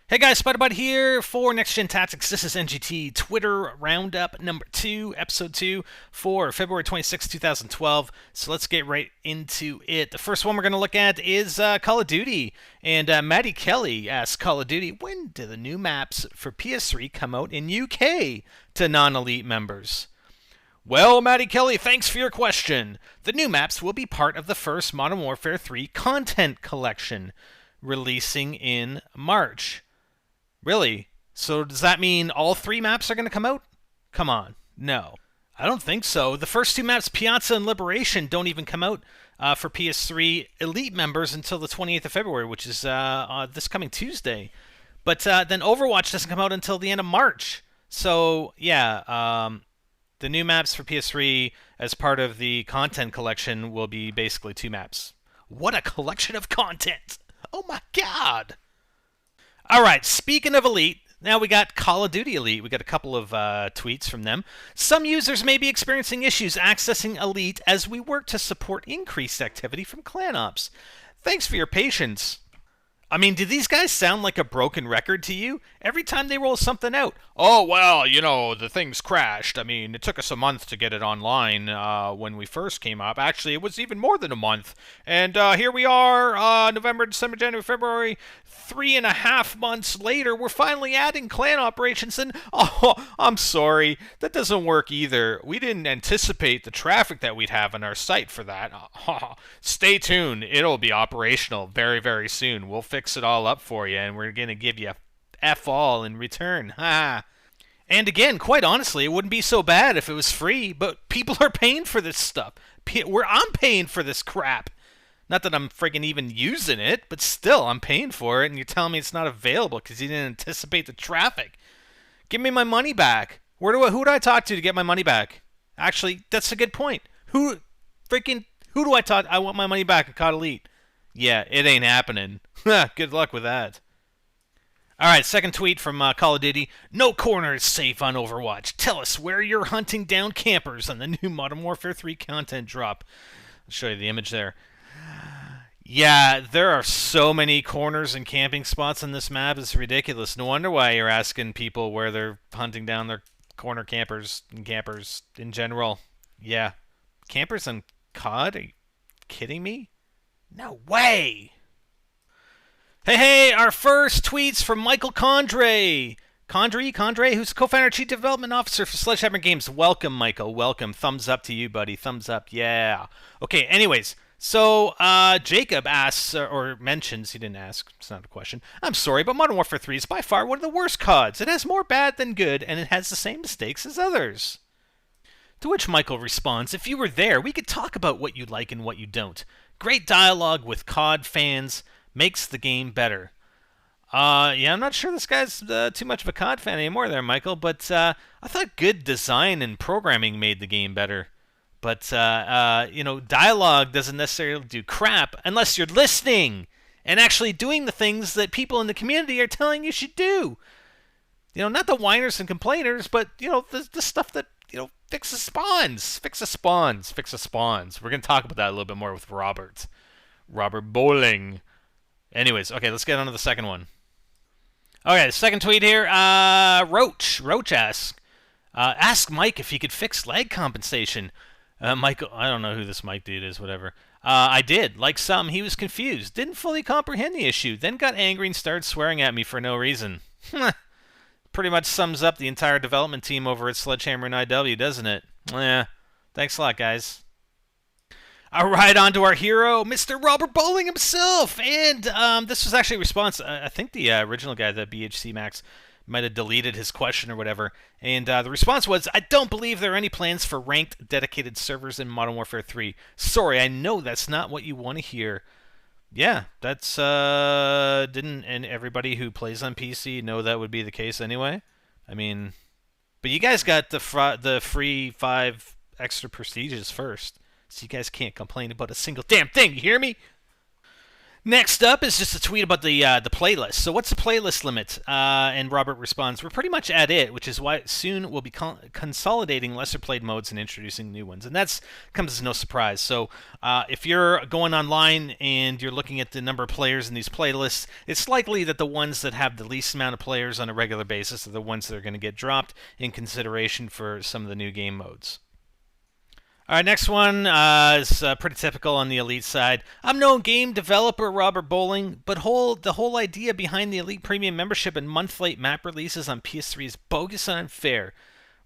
Hey guys, Spiderbot here for NextGenTactics. This is NGT Twitter Roundup number 2, episode 2 for February 26, 2012. So let's get right into it. The first one we're going to look at is Call of Duty. And Maddie Kelly asks Call of Duty, when do the new maps for PS3 come out in UK to non-elite members? Well, Maddie Kelly, thanks for your question. The new maps will be part of the first Modern Warfare 3 content collection, releasing in March. Really? So does that mean all 3 maps are going to come out? Come on. No. I don't think so. The first 2 maps, Piazza and Liberation, don't even come out for PS3 Elite members until the 28th of February, which is this coming Tuesday. But then Overwatch doesn't come out until the end of March. So, yeah, the new maps for PS3 as part of the content collection will be basically 2 maps. What a collection of content! Oh my god! Alright, speaking of Elite, now we got Call of Duty Elite. We got a couple of tweets from them. Some users may be experiencing issues accessing Elite as we work to support increased activity from clan ops. Thanks for your patience. I mean, do these guys sound like a broken record to you? Every time they roll something out, oh, well, the thing's crashed. I mean, it took us a month to get it online when we first came up. Actually, it was even more than a month. And here we are, November, December, January, February, 3.5 months later, we're finally adding clan operations, and, oh, I'm sorry, that doesn't work either. We didn't anticipate the traffic that we'd have on our site for that. Stay tuned. It'll be operational very, very soon. We'll fix it all up for you, and we're going to give you F all in return. Ha! And again, quite honestly, it wouldn't be so bad if it was free, but people are paying for this stuff. I'm paying for this crap. Not that I'm friggin' even using it, but still, I'm paying for it, and you're telling me it's not available because you didn't anticipate the traffic. Give me my money back. Who do I talk to get my money back? Actually, that's a good point. Who do I talk? I want my money back at CoD Elite. Yeah, it ain't happening. Good luck with that. Alright, second tweet from Call of Duty. No corner is safe on Overwatch. Tell us where you're hunting down campers on the new Modern Warfare 3 content drop. I'll show you the image there. Yeah, there are so many corners and camping spots on this map. It's ridiculous. No wonder why you're asking people where they're hunting down their corner campers and campers in general. Yeah. Campers on COD? Are you kidding me? No way! Hey, our first tweets from Michael Kandra, who's co-founder and chief development officer for Sledgehammer Games. Welcome, Michael. Welcome. Thumbs up to you, buddy. Thumbs up. Yeah. Okay, anyways. So, Jacob asks, or mentions, he didn't ask, it's not a question. I'm sorry, but Modern Warfare 3 is by far one of the worst CODs. It has more bad than good, and it has the same mistakes as others. To which Michael responds, if you were there, we could talk about what you like and what you don't. Great dialogue with COD fans makes the game better. Yeah, I'm not sure this guy's too much of a COD fan anymore there, Michael, but I thought good design and programming made the game better. But, dialogue doesn't necessarily do crap unless you're listening and actually doing the things that people in the community are telling you should do. Not the whiners and complainers, but, the stuff that, fixes spawns. Fixes spawns. We're going to talk about that a little bit more with Robert Bowling. Anyways, okay, let's get on to the second one. Okay, the second tweet here, Roach asks, ask Mike if he could fix lag compensation. Michael, I don't know who this Mike dude is, whatever. I did. Like some, he was confused, didn't fully comprehend the issue, then got angry and started swearing at me for no reason. Pretty much sums up the entire development team over at Sledgehammer and IW, doesn't it? Yeah. Thanks a lot, guys. All right, on to our hero, Mr. Robert Bowling himself. And this was actually a response. I think the original guy, the BHC Max, might have deleted his question or whatever. And the response was, I don't believe there are any plans for ranked dedicated servers in Modern Warfare 3. Sorry, I know that's not what you want to hear. Yeah, that's, didn't everybody who plays on PC know that would be the case anyway? I mean, but you guys got the free 5 extra prestiges first. So you guys can't complain about a single damn thing, you hear me? Next up is just a tweet about the playlist. So what's the playlist limit? And Robert responds, "We're pretty much at it, which is why soon we'll be consolidating lesser played modes and introducing new ones." And that's comes as no surprise. So if you're going online and you're looking at the number of players in these playlists, it's likely that the ones that have the least amount of players on a regular basis are the ones that are going to get dropped in consideration for some of the new game modes. All right, next one is pretty typical on the Elite side. "I'm no game developer, Robert Bowling, but the whole idea behind the Elite Premium membership and month-late map releases on PS3 is bogus and unfair.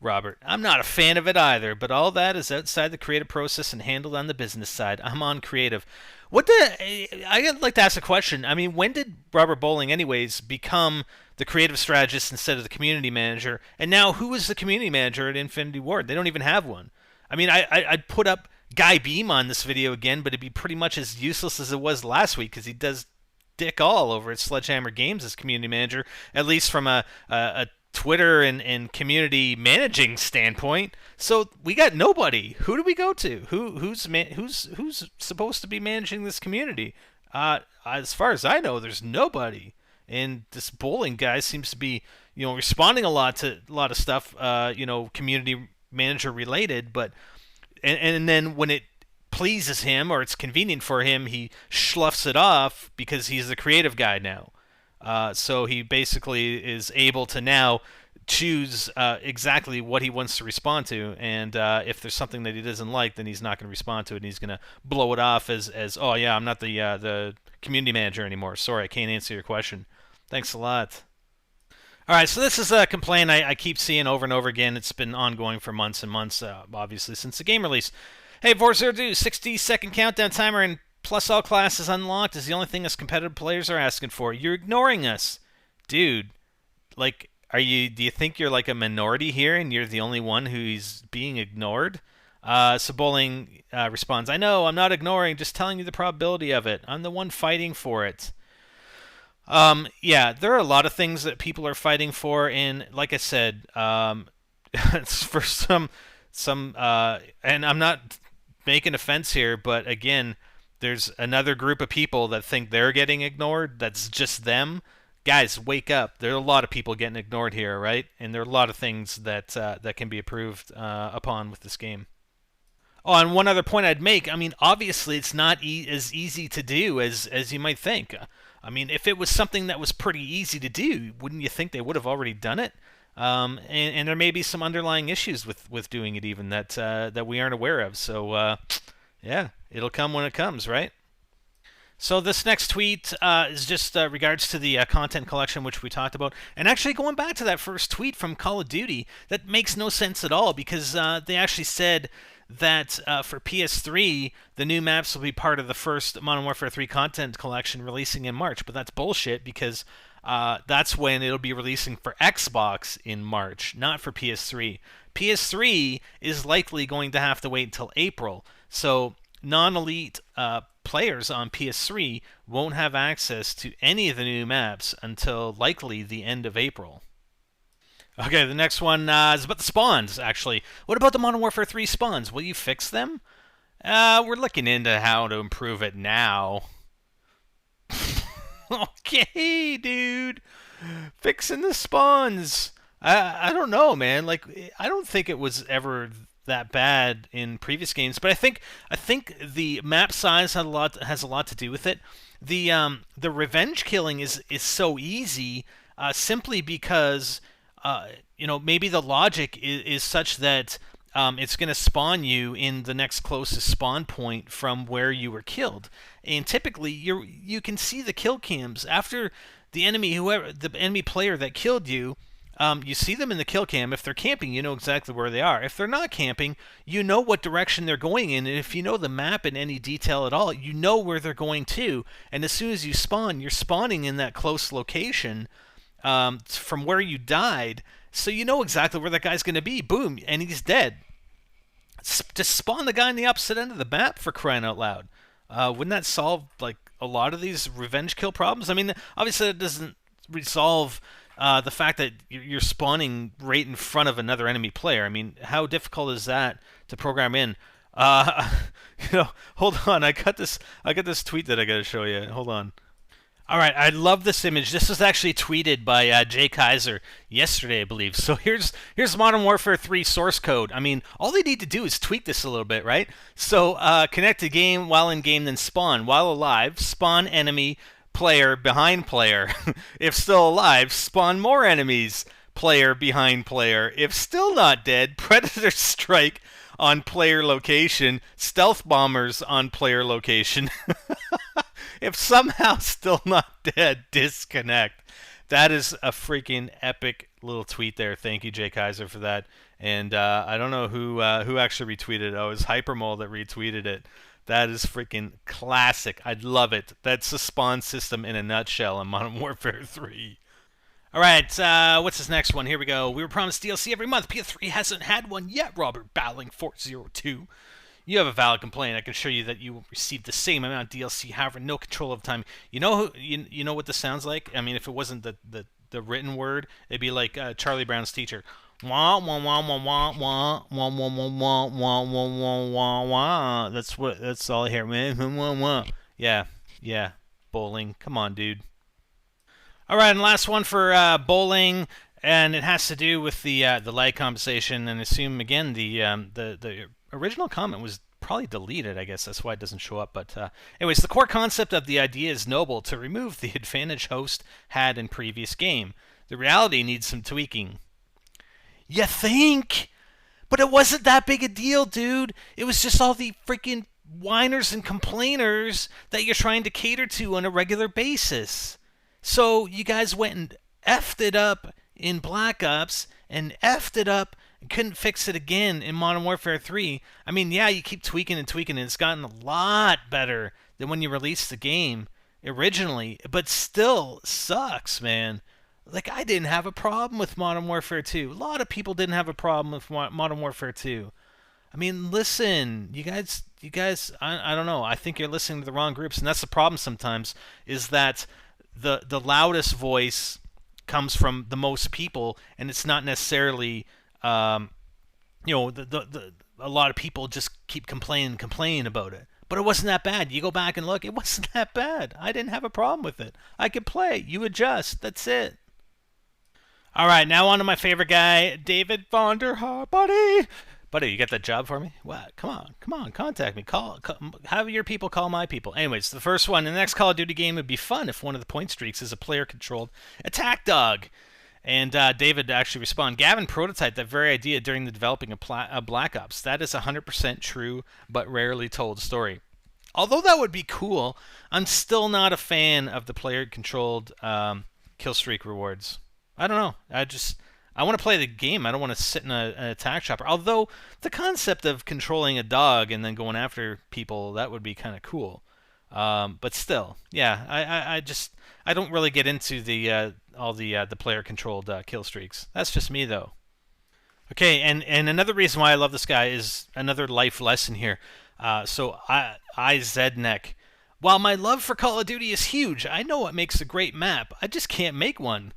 Robert, I'm not a fan of it either, but all that is outside the creative process and handled on the business side. I'm on creative." I'd like to ask a question. I mean, when did Robert Bowling, anyways, become the creative strategist instead of the community manager? And now, who is the community manager at Infinity Ward? They don't even have one. I mean, I'd put up Guy Beam on this video again, but it'd be pretty much as useless as it was last week because he does dick all over at Sledgehammer Games as community manager, at least from a Twitter and community managing standpoint. So we got nobody. Who do we go to? Who's supposed to be managing this community? As far as I know, there's nobody. And this Bowling guy seems to be, responding a lot to a lot of stuff, community manager related, but and then when it pleases him or it's convenient for him, he sloughs it off because he's the creative guy now. So he basically is able to now choose exactly what he wants to respond to, and if there's something that he doesn't like, then he's not going to respond to it, and he's going to blow it off as "Oh yeah, I'm not the community manager anymore. Sorry, I can't answer your question. Thanks a lot." All right, so this is a complaint I keep seeing over and over again. It's been ongoing for months and months, obviously, since the game release. "Hey, Vorzerdu, 60-second countdown timer and plus all classes unlocked is the only thing us competitive players are asking for. You're ignoring us." Dude, like, do you think you're like a minority here and you're the only one who's being ignored? So Bowling responds, "I know, I'm not ignoring, just telling you the probability of it. I'm the one fighting for it." Yeah, there are a lot of things that people are fighting for, and like I said, it's for some, and I'm not making offense here, but again, there's another group of people that think they're getting ignored. That's just them. Guys, wake up. There are a lot of people getting ignored here, right? And there are a lot of things that that can be improved upon with this game. Oh, and one other point I'd make, I mean, obviously it's not as easy to do as you might think. I mean, if it was something that was pretty easy to do, wouldn't you think they would have already done it? And there may be some underlying issues with doing it even that we aren't aware of. So, yeah, it'll come when it comes, right? So this next tweet is just regards to the content collection, which we talked about. And actually going back to that first tweet from Call of Duty, that makes no sense at all because they actually said that for PS3, the new maps will be part of the first Modern Warfare 3 content collection releasing in March. But that's bullshit because that's when it'll be releasing for Xbox in March, not for PS3. PS3 is likely going to have to wait until April. So non-elite players on PS3 won't have access to any of the new maps until likely the end of April. Okay, the next one is about the spawns, actually. What about the Modern Warfare 3 spawns? Will you fix them? We're looking into how to improve it now. Okay, dude. Fixing the spawns. I don't know, man. Like, I don't think it was ever that bad in previous games, but I think the map size has a lot to do with it. The revenge killing is so easy simply because maybe the logic is such that it's going to spawn you in the next closest spawn point from where you were killed, and typically you can see the kill cams after the enemy player that killed you. You see them in the kill cam. If they're camping, you know exactly where they are. If they're not camping, you know what direction they're going in. And if you know the map in any detail at all, you know where they're going to. And as soon as you spawn, you're spawning in that close location from where you died. So you know exactly where that guy's going to be. Boom, and he's dead. Just spawn the guy on the opposite end of the map, for crying out loud. Wouldn't that solve like a lot of these revenge kill problems? I mean, obviously that doesn't resolve the fact that you're spawning right in front of another enemy player. I mean, how difficult is that to program in? Uh, hold on. I got this tweet that I got to show you. Hold on. All right, I love this image. This was actually tweeted by Jay Kaiser yesterday, I believe. So here's Modern Warfare 3 source code. I mean, all they need to do is tweak this a little bit, right? So connect to game while in game, then spawn while alive. Spawn enemy player behind player. If still alive, spawn more enemies. Player behind player. If still not dead, predator strike on player location. Stealth bombers on player location. If somehow still not dead, disconnect. That is a freaking epic little tweet there. Thank you, Jay Kaiser, for that. And I don't know who actually retweeted it. Oh, it was Hypermole that retweeted it. That is freaking classic. I love it. That's the spawn system in a nutshell in Modern Warfare 3. All right, what's this next one? Here we go. We were promised DLC every month. PS3 hasn't had one yet, Robert Bowling 402. You have a valid complaint. I can show you that you will receive the same amount of DLC, however, no control of time. You know you know what this sounds like? I mean, if it wasn't the written word, it'd be like Charlie Brown's teacher. Wah wah wah wah wah wah wah wah wah wah wah wah wah wah. That's all I hear. Wah wah. Yeah, yeah. Bowling. Come on, dude. All right, and last one for bowling, and it has to do with the lag compensation. And assume again the original comment was probably deleted. I guess that's why it doesn't show up. But anyways, the core concept of the idea is noble: to remove the advantage host had in previous game. The reality needs some tweaking. You think? But it wasn't that big a deal, dude. It was just all the freaking whiners and complainers that you're trying to cater to on a regular basis. So you guys went and effed it up in Black Ops and effed it up and couldn't fix it again in Modern Warfare 3. I mean, yeah, you keep tweaking and tweaking, and it's gotten a lot better than when you released the game originally, but still sucks, man. Like, I didn't have a problem with Modern Warfare 2. A lot of people didn't have a problem with Modern Warfare 2. I mean, listen, you guys, I don't know. I think you're listening to the wrong groups, and that's the problem sometimes, is that the loudest voice comes from the most people, and it's not necessarily, a lot of people just keep complaining about it. But it wasn't that bad. You go back and look, it wasn't that bad. I didn't have a problem with it. I could play. You adjust. That's it. All right, now on to my favorite guy, David Vonderhaar, buddy. Buddy, you got that job for me? What? Come on, contact me. Call, have your people call my people. Anyways, the first one, the next Call of Duty game would be fun if one of the point streaks is a player-controlled attack dog. And David actually responded, Gavin prototyped that very idea during the developing of Black Ops. That is a 100% true, but rarely told story. Although that would be cool, I'm still not a fan of the player-controlled kill streak rewards. I don't know. I want to play the game. I don't want to sit in an attack chopper. Although the concept of controlling a dog and then going after people, that would be kind of cool. But still, yeah, I don't really get into all the player controlled kill streaks. That's just me though. Okay, and another reason why I love this guy is another life lesson here. So I Zednek. While my love for Call of Duty is huge, I know what makes a great map. I just can't make one.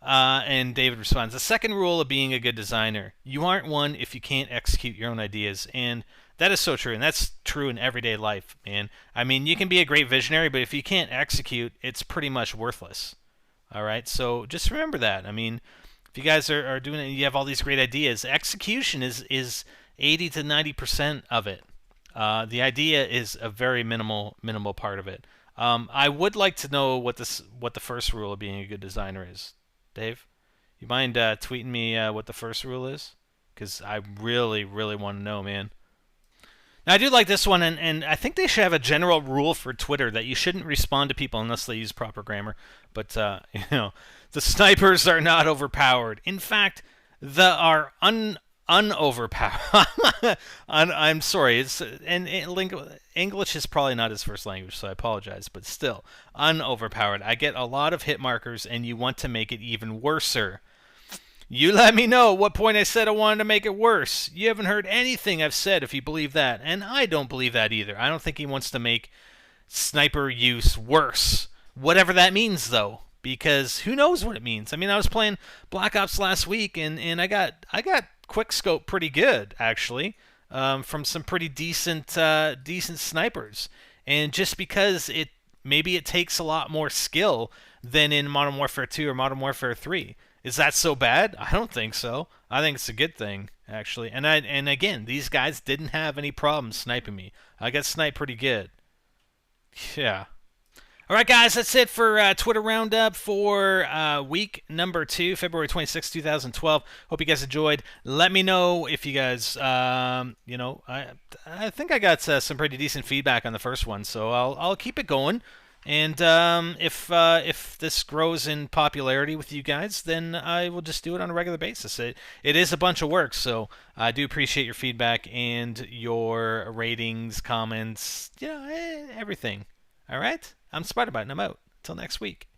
And David responds, the second rule of being a good designer, you aren't one if you can't execute your own ideas. And that is so true, and that's true in everyday life, man. I mean, you can be a great visionary, but if you can't execute, it's pretty much worthless. All right, so just remember that. I mean, if you guys are doing it and you have all these great ideas, execution is 80 to 90% of it. The idea is a very minimal part of it. I would like to know what the first rule of being a good designer is. Dave, you mind tweeting me what the first rule is? Because I really, really want to know, man. Now, I do like this one, and I think they should have a general rule for Twitter that you shouldn't respond to people unless they use proper grammar. But, the snipers are not overpowered. In fact, they are unoverpowered. I'm sorry. English is probably not his first language, so I apologize. But still, unoverpowered. I get a lot of hit markers, and you want to make it even worser. You let me know what point I said I wanted to make it worse. You haven't heard anything I've said if you believe that, and I don't believe that either. I don't think he wants to make sniper use worse. Whatever that means, though. Because who knows what it means? I mean, I was playing Black Ops last week, and I got quick scope pretty good, actually. from some pretty decent decent snipers. And just because maybe it takes a lot more skill than in Modern Warfare 2 or Modern Warfare 3. Is that so bad? I don't think so. I think it's a good thing, actually. And again, these guys didn't have any problems sniping me. I got sniped pretty good. Yeah. All right, guys, that's it for Twitter Roundup for week number 2, February 26, 2012. Hope you guys enjoyed. Let me know if you guys, I think I got some pretty decent feedback on the first one, so I'll keep it going. And if this grows in popularity with you guys, then I will just do it on a regular basis. It is a bunch of work, so I do appreciate your feedback and your ratings, comments, everything. All right? I'm Spider-Bite, and I'm out. Till next week.